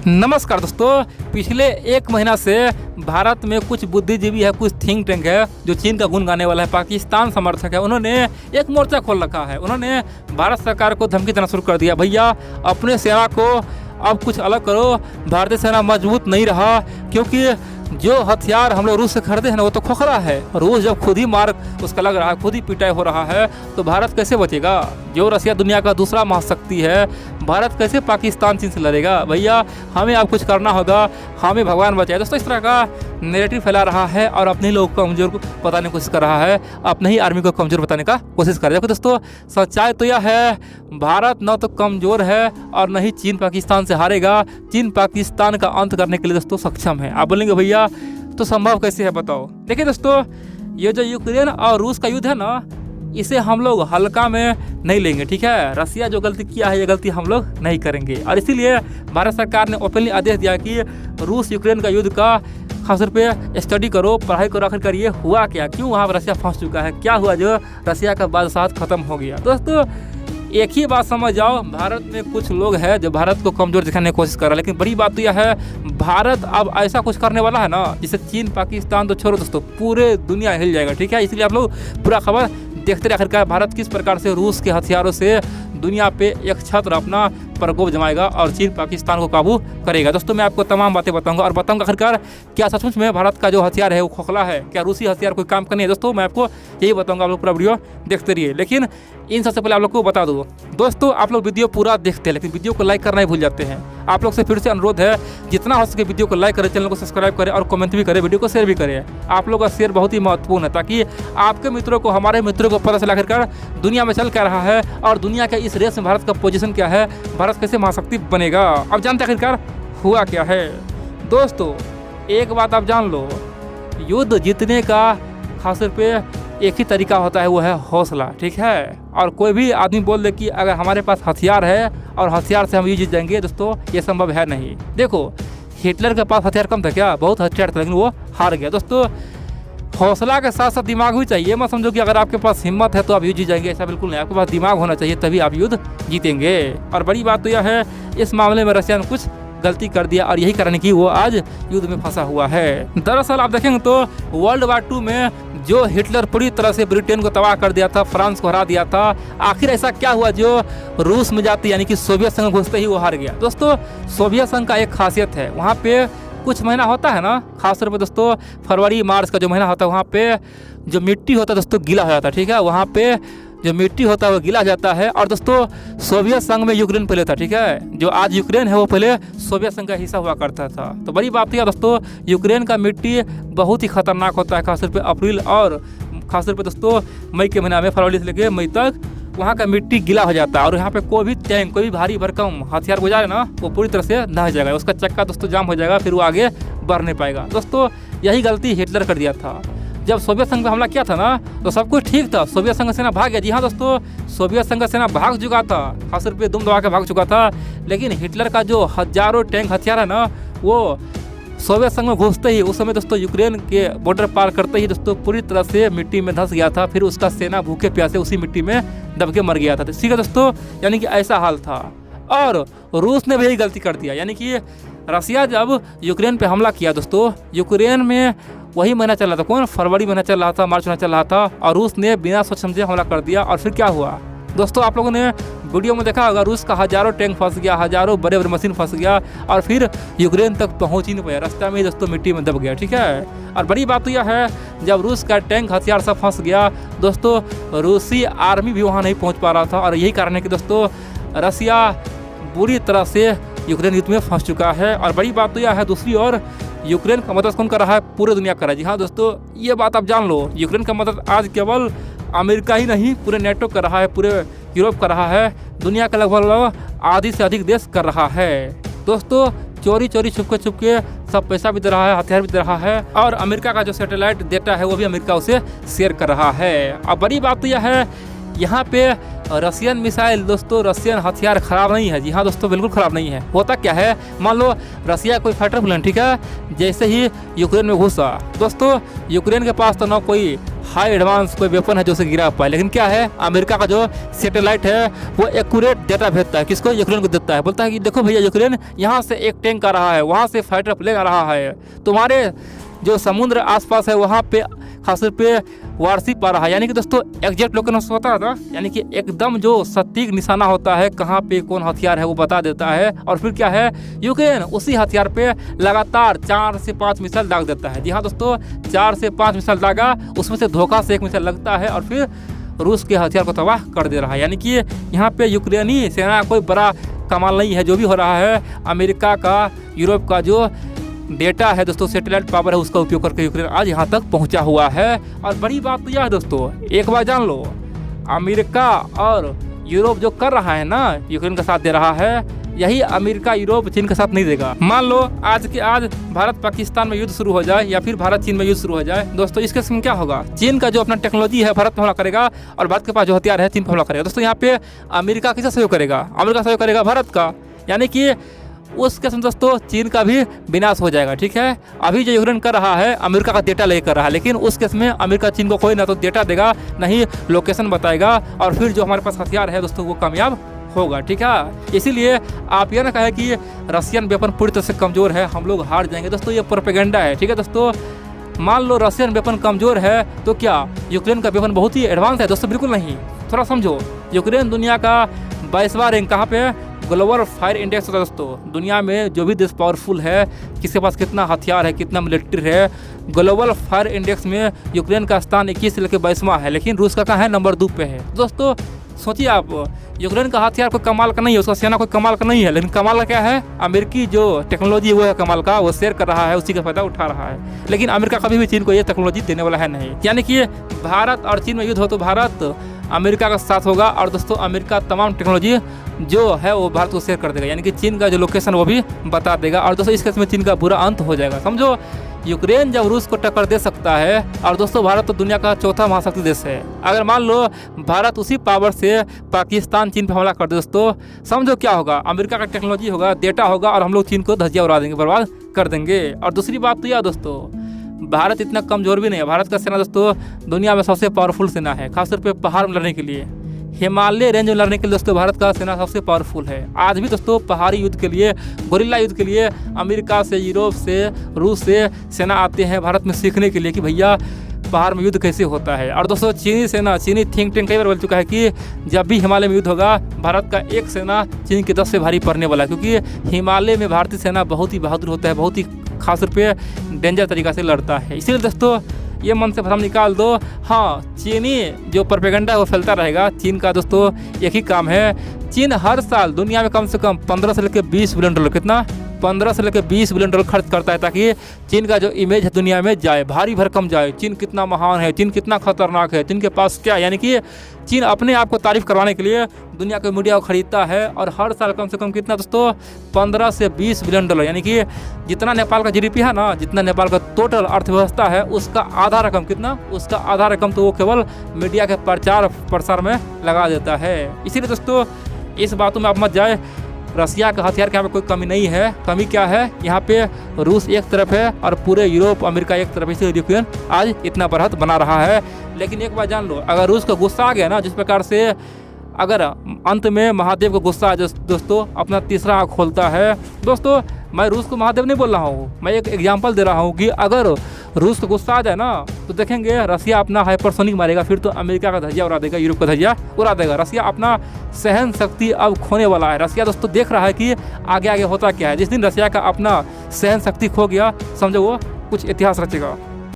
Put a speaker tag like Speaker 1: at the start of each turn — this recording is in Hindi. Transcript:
Speaker 1: नमस्कार दोस्तों, पिछले एक महीना से भारत में कुछ बुद्धिजीवी है, कुछ थिंक टैंक है जो चीन का गुण गाने वाला है, पाकिस्तान समर्थक है। उन्होंने एक मोर्चा खोल रखा है। उन्होंने भारत सरकार को धमकी देना शुरू कर दिया, भैया अपने सेना को अब कुछ अलग करो, भारतीय सेना मजबूत नहीं रहा, क्योंकि जो हथियार हम लोग रूस से खरीदे हैं ना वो तो खोखला है। रूस जब खुद ही मार उसका लग रहा है, खुद ही पिटाई हो रहा है, तो भारत कैसे बचेगा? जो रसिया दुनिया का दूसरा महाशक्ति है, भारत कैसे पाकिस्तान चीन से लड़ेगा? भैया हमें अब कुछ करना होगा, हमें भगवान बचाए। दोस्तों इस तरह का नैरेटिव फैला रहा है और अपने ही लोगों को कमजोर बताने की कोशिश कर रहा है, अपने ही आर्मी को कमजोर बताने का कोशिश कर रहा है। देखो दोस्तों, सच्चाई तो यह है, भारत न तो कमजोर है और न ही चीन पाकिस्तान से हारेगा। चीन पाकिस्तान का अंत करने के लिए दोस्तों सक्षम है। आप बोलेंगे भैया तो संभव कैसे है, बताओ। देखिए दोस्तों, ये जो यूक्रेन और रूस का युद्ध है ना, इसे हम लोग हल्का में नहीं लेंगे, ठीक है। रसिया जो गलती किया है ये गलती हम लोग नहीं करेंगे, और इसीलिए भारत सरकार ने ओपनली आदेश दिया कि रूस यूक्रेन का युद्ध का खास तौर पे स्टडी करो, पढ़ाई करो, आखिरकार ये हुआ क्या, क्यों वहाँ पर रसिया फंस चुका है, क्या हुआ जो रसिया का बादशाह खत्म हो गया। दोस्तों एक ही बात समझ जाओ, भारत में कुछ लोग हैं जो भारत को कमजोर दिखाने की कोशिश कर रहा है, लेकिन बड़ी बात तो यह है, भारत अब ऐसा कुछ करने वाला है ना जिससे चीन पाकिस्तान तो छोड़ो दोस्तों, पूरे दुनिया हिल जाएगा, ठीक है। इसलिए आप लोग पूरा खबर देखते रहे, आखिरकार भारत किस प्रकार से रूस के हथियारों से दुनिया पे एक छत्र अपना प्रकोप जमाएगा और चीन पाकिस्तान को काबू करेगा। दोस्तों मैं आपको तमाम बातें बताऊंगा और बताऊंगा आखिरकार क्या सचमुच में भारत का जो हथियार है वो खोखला है, क्या रूसी हथियार कोई काम करनी है। दोस्तों मैं आपको यही बताऊंगा, आप लोग पूरा वीडियो देखते रहिए। लेकिन इन सबसे पहले आप लोग को बता दूँ दोस्तों, आप लोग वीडियो पूरा देखते हैं लेकिन वीडियो को लाइक करना ही भूल जाते हैं। आप लोग से फिर से अनुरोध है, जितना हो सके वीडियो को लाइक करें, चैनल को सब्सक्राइब करें और कमेंट भी करें, वीडियो को शेयर भी करें। आप लोग का शेयर बहुत ही महत्वपूर्ण है, ताकि आपके मित्रों को, हमारे मित्रों को पता चला आखिरकार दुनिया में चल क्या रहा है और दुनिया के इस रेस में भारत का पोजीशन क्या है, भारत कैसे महाशक्ति बनेगा। अब जानते आखिरकार हुआ क्या है। दोस्तों एक बात आप जान लो, युद्ध जीतने का खासतौर पे एक ही तरीका होता है, वो है हौसला, ठीक है। और कोई भी आदमी बोल दे कि अगर हमारे पास हथियार है और हथियार से हम ये जीत जाएंगे, दोस्तों ये संभव है नहीं। देखो हिटलर के पास हथियार कम था क्या, बहुत हथियार था, लेकिन वो हार गया। दोस्तों हौसला के साथ साथ दिमाग भी चाहिए। मत समझो कि अगर आपके पास हिम्मत है तो आप युद्ध जीत जाएंगे, ऐसा बिल्कुल नहीं। आपके पास दिमाग होना चाहिए, तभी आप युद्ध जीतेंगे। और बड़ी बात तो यह है, इस मामले में रशिया ने कुछ गलती कर दिया और यही कारण कि वो आज युद्ध में फंसा हुआ है। दरअसल आप देखेंगे तो वर्ल्ड वार 2 में जो हिटलर पूरी तरह से ब्रिटेन को तबाह कर दिया था, फ्रांस को हरा दिया था, आखिर ऐसा क्या हुआ जो रूस में जाते यानी कि सोवियत संघ घुसते ही वो हार गया। दोस्तों सोवियत संघ का एक खासियत है, वहाँ पे कुछ महीना होता है ना, खासतौर पर दोस्तों फरवरी मार्च का जो महीना होता है, वहाँ पे जो मिट्टी होता है दोस्तों गीला हो जाता है, ठीक है। वहाँ पे जो मिट्टी होता है वो गीला जाता है। और दोस्तों सोवियत संघ में यूक्रेन पहले था, ठीक है। जो आज यूक्रेन है वो पहले सोवियत संघ का हिस्सा हुआ करता था। तो बड़ी बात है दोस्तों, यूक्रेन का मिट्टी बहुत ही खतरनाक होता है, खासतौर पे अप्रैल और खासतौर पे दोस्तों मई के महीना में, फरवरी से लेकर मई तक वहाँ का मिट्टी गीला हो जाता है। और यहाँ पे कोई भी टैंक, कोई भी भारी भरकम हथियार गुजारे ना, वो पूरी तरह से दह जाएगा, उसका चक्का दोस्तों जाम हो जाएगा, फिर वो आगे बढ़ नहीं पाएगा। दोस्तों यही गलती हिटलर कर दिया था। जब सोवियत संघ पे हमला किया था ना, तो सब कुछ ठीक था, सोवियत संघ सेना भाग गया। जी हाँ दोस्तों, सोवियत संघ सेना भाग चुका था, खासतौर पे दुम दबा के भाग चुका था। लेकिन हिटलर का जो हजारों टैंक हथियार है ना, वो सोवियत संघ में घुसते ही उस समय दोस्तों यूक्रेन के बॉर्डर पार करते ही दोस्तों पूरी तरह से मिट्टी में धंस गया था। फिर उसका सेना भूखे प्यासे उसी मिट्टी में दब के मर गया था। ठीक है दोस्तों, यानी कि ऐसा हाल था। और रूस ने भी यही गलती कर दिया, यानी कि रसिया जब यूक्रेन पे हमला किया दोस्तों, यूक्रेन में वही महीना चल रहा था, कौन, फरवरी महीना चल रहा था, मार्च महीना चल रहा था, और रूस ने बिना सोच समझे हमला कर दिया। और फिर क्या हुआ दोस्तों, आप लोगों ने वीडियो में देखा होगा, रूस का हजारों टैंक फंस गया, हजारों बड़े बड़े मशीन फंस गया और फिर यूक्रेन तक पहुंच ही नहीं पाया, रास्ते में ही दोस्तों मिट्टी में दब गया, ठीक है। और बड़ी बात तो यह है, जब रूस का टैंक हथियार सब फंस गया दोस्तों, रूसी आर्मी भी वहाँ नहीं पहुँच पा रहा था। और यही कारण है कि दोस्तों रसिया बुरी तरह से यूक्रेन युद्ध में फंस चुका है। और बड़ी बात तो यह है, दूसरी ओर यूक्रेन का मदद कौन कर रहा है, पूरे दुनिया कर रहा है। जी हाँ दोस्तों, ये बात आप जान लो, यूक्रेन का मदद आज केवल अमेरिका ही नहीं, पूरे नेटो कर रहा है, पूरे यूरोप कर रहा है, दुनिया का लगभग आधी से अधिक देश कर रहा है। दोस्तों चोरी चोरी छुपके सब पैसा भी दे रहा है, हथियार भी दे रहा है, और अमेरिका का जो सैटेलाइट डेटा है वो भी अमेरिका उसे शेयर कर रहा है। अब बड़ी बात तो यह है, यहाँ पे रशियन मिसाइल दोस्तों, रशियन हथियार खराब नहीं है। जी हाँ दोस्तों, बिल्कुल खराब नहीं है। होता क्या है, मान लो रशिया कोई फाइटर प्लेन, ठीक है, जैसे ही यूक्रेन में घुसा दोस्तों, यूक्रेन के पास तो ना कोई हाई एडवांस कोई वेपन है जो उसे गिरा पाए। लेकिन क्या है, अमेरिका का जो सैटेलाइट है वो एक्यूरेट डेटा भेजता है, किसको, यूक्रेन को देता है। बोलता है कि देखो भैया यूक्रेन, यहाँ से एक टैंक आ रहा है, वहाँ से फाइटर प्लेन आ रहा है, तुम्हारे जो समुद्र आसपास है वहाँ पे खासतौर पे वारशिप आ रहा है। यानी कि दोस्तों एग्जैक्ट लोकेशन होता था, यानी कि एकदम जो सटीक निशाना होता है कहाँ पे कौन हथियार है वो बता देता है। और फिर क्या है, यूक्रेन उसी हथियार पे लगातार 4 से 5 मिसाइल दाग देता है। जी हाँ दोस्तों, 4 से 5 मिसाइल दागा, उसमें से धोखा से 1 मिसाइल लगता है और फिर रूस के हथियार को तबाह कर दे रहा है। यानी कि यहाँ पे यूक्रेनी सेना कोई बड़ा कमाल नहीं है, जो भी हो रहा है अमेरिका का, यूरोप का जो डेटा है दोस्तों, सैटेलाइट पावर है, उसका उपयोग करके यूक्रेन आज यहाँ तक पहुँचा हुआ है। और बड़ी बात तो यह है दोस्तों, एक बार जान लो, अमेरिका और यूरोप जो कर रहा है ना, यूक्रेन का साथ दे रहा है, यही अमेरिका यूरोप चीन का साथ नहीं देगा। मान लो आज के आज भारत पाकिस्तान में युद्ध शुरू हो जाए या फिर भारत चीन में युद्ध शुरू हो जाए दोस्तों, इसके समय क्या होगा, चीन का जो अपना टेक्नोलॉजी है भारत पर हमला करेगा और भारत के पास जो हथियार है चीन पर हमला करेगा। दोस्तों यहाँ पे अमेरिका किसका सहयोग करेगा, अमेरिका सहयोग करेगा भारत का, यानी कि उसके समय दोस्तों चीन का भी विनाश हो जाएगा। ठीक है, अभी जो यूक्रेन कर रहा है अमेरिका का डेटा लेकर कर रहा है, लेकिन उस केस में अमेरिका चीन को कोई ना तो डेटा देगा, ना ही लोकेशन बताएगा, और फिर जो हमारे पास हथियार है दोस्तों वो कामयाब होगा। ठीक है, इसीलिए आप यह ना कहें कि रशियन वेपन पूरी तरह से कमज़ोर है, हम लोग हार जाएंगे। दोस्तों ये प्रोपेगेंडा है। ठीक है दोस्तों, मान लो रशियन वेपन कमज़ोर है तो क्या यूक्रेन का वेपन बहुत ही एडवांस है? दोस्तों बिल्कुल नहीं। थोड़ा समझो, यूक्रेन दुनिया का 22वां रैंक कहाँ पे, ग्लोबल फायर इंडेक्स होता है दोस्तों। दुनिया में जो भी देश पावरफुल है, किसके पास कितना हथियार है, कितना मिलिट्री है, ग्लोबल फायर इंडेक्स में यूक्रेन का स्थान 21 से लेकर 22वां है, लेकिन रूस का कहाँ है, नंबर 2 पे है। दोस्तों सोचिए आप, यूक्रेन का हथियार कोई कमाल का नहीं है, उसका सेना कोई कमाल का नहीं है, लेकिन कमाल का क्या है, अमेरिकी जो टेक्नोलॉजी वो है कमाल का, वो शेयर कर रहा है, उसी का फायदा उठा रहा है। लेकिन अमेरिका कभी भी चीन को ये टेक्नोलॉजी देने वाला है नहीं। यानी कि भारत और चीन में युद्ध हो तो भारत अमेरिका का साथ होगा, और दोस्तों अमेरिका तमाम टेक्नोलॉजी जो है वो भारत को शेयर कर देगा, यानी कि चीन का जो लोकेशन वो भी बता देगा। और दोस्तों इस केस में चीन का बुरा अंत हो जाएगा। समझो, यूक्रेन जब रूस को टक्कर दे सकता है, और दोस्तों भारत तो दुनिया का 4था महाशक्ति देश है, अगर मान लो भारत उसी पावर से पाकिस्तान चीन पर हमला कर दे दोस्तों, समझो क्या होगा, अमेरिका का टेक्नोलॉजी होगा, डेटा होगा, और हम लोग चीन को धज्जियां उड़ा देंगे, बर्बाद कर देंगे। और दूसरी बात तो यह दोस्तों, भारत इतना कमज़ोर भी नहीं है। भारत का सेना दोस्तों दुनिया में सबसे पावरफुल सेना है, खासतौर पे पहाड़ में लड़ने के लिए, हिमालय रेंज में लड़ने के लिए दोस्तों भारत का सेना सबसे पावरफुल है। आज भी दोस्तों पहाड़ी युद्ध के लिए, गोरिल्ला युद्ध के लिए अमेरिका से, यूरोप से, रूस से सेना आते हैं भारत में सीखने के लिए कि भैया पहाड़ में युद्ध कैसे होता है। और दोस्तों चीनी सेना, चीनी थिंक टैंक कई बार बोल चुका है कि जब भी हिमालय में युद्ध होगा भारत का एक सेना चीन के 10 से भारी पड़ने वाला है, क्योंकि हिमालय में भारतीय सेना बहुत ही बहादुर होता है, बहुत ही खास तौर पे डेंजर तरीका से लड़ता है। इसीलिए दोस्तों ये मन से भ्रम निकाल दो। हाँ, चीनी जो प्रोपेगेंडा है वो फैलता रहेगा। चीन का दोस्तों एक ही काम है, चीन हर साल दुनिया में कम से कम 15 से लेकर 20 बिलियन डॉलर, कितना, 15 से लेकर 20 बिलियन डॉलर खर्च करता है, ताकि चीन का जो इमेज है दुनिया में जाए, भारी भरकम जाए, चीन कितना महान है, चीन कितना खतरनाक है, चीन के पास क्या, यानी कि चीन अपने आप को तारीफ करवाने के लिए दुनिया के मीडिया को खरीदता है। और हर साल कम से कम कितना दोस्तों, 15 से 20 बिलियन डॉलर, यानी कि जितना नेपाल का जीडीपी है ना, जितना नेपाल का टोटल अर्थव्यवस्था है, उसका आधा रकम, कितना, उसका आधा रकम तो वो केवल मीडिया के प्रचार प्रसार में लगा देता है। इसीलिए दोस्तों इस बातों में आप मत जाए, रसिया का हथियार के यहाँ पे कोई कमी नहीं है। कमी क्या है, यहाँ पे रूस एक तरफ है और पूरे यूरोप अमेरिका एक तरफ, इसलिए यूक्रेन आज इतना बढ़त बना रहा है। लेकिन एक बात जान लो, अगर रूस को गुस्सा आ गया ना, जिस प्रकार से अगर अंत में महादेव को गुस्सा दोस्तों अपना तीसरा आँख खोलता है, दोस्तों मैं रूस को महादेव नहीं बोल रहा हूँ, मैं एक एग्जाम्पल दे रहा हूँ कि अगर रूस को गुस्सा आ जाए ना तो देखेंगे रसिया अपना हाइपरसोनिक मारेगा, फिर तो अमेरिका का धज्जिया उड़ा देगा, यूरोप का धज्जिया उड़ा देगा। रसिया अपना सहन शक्ति अब खोने वाला है। रसिया दोस्तों देख रहा है कि आगे आगे होता क्या है। जिस दिन रसिया का अपना सहन शक्ति खो गया, समझो वो कुछ इतिहास रचेगा।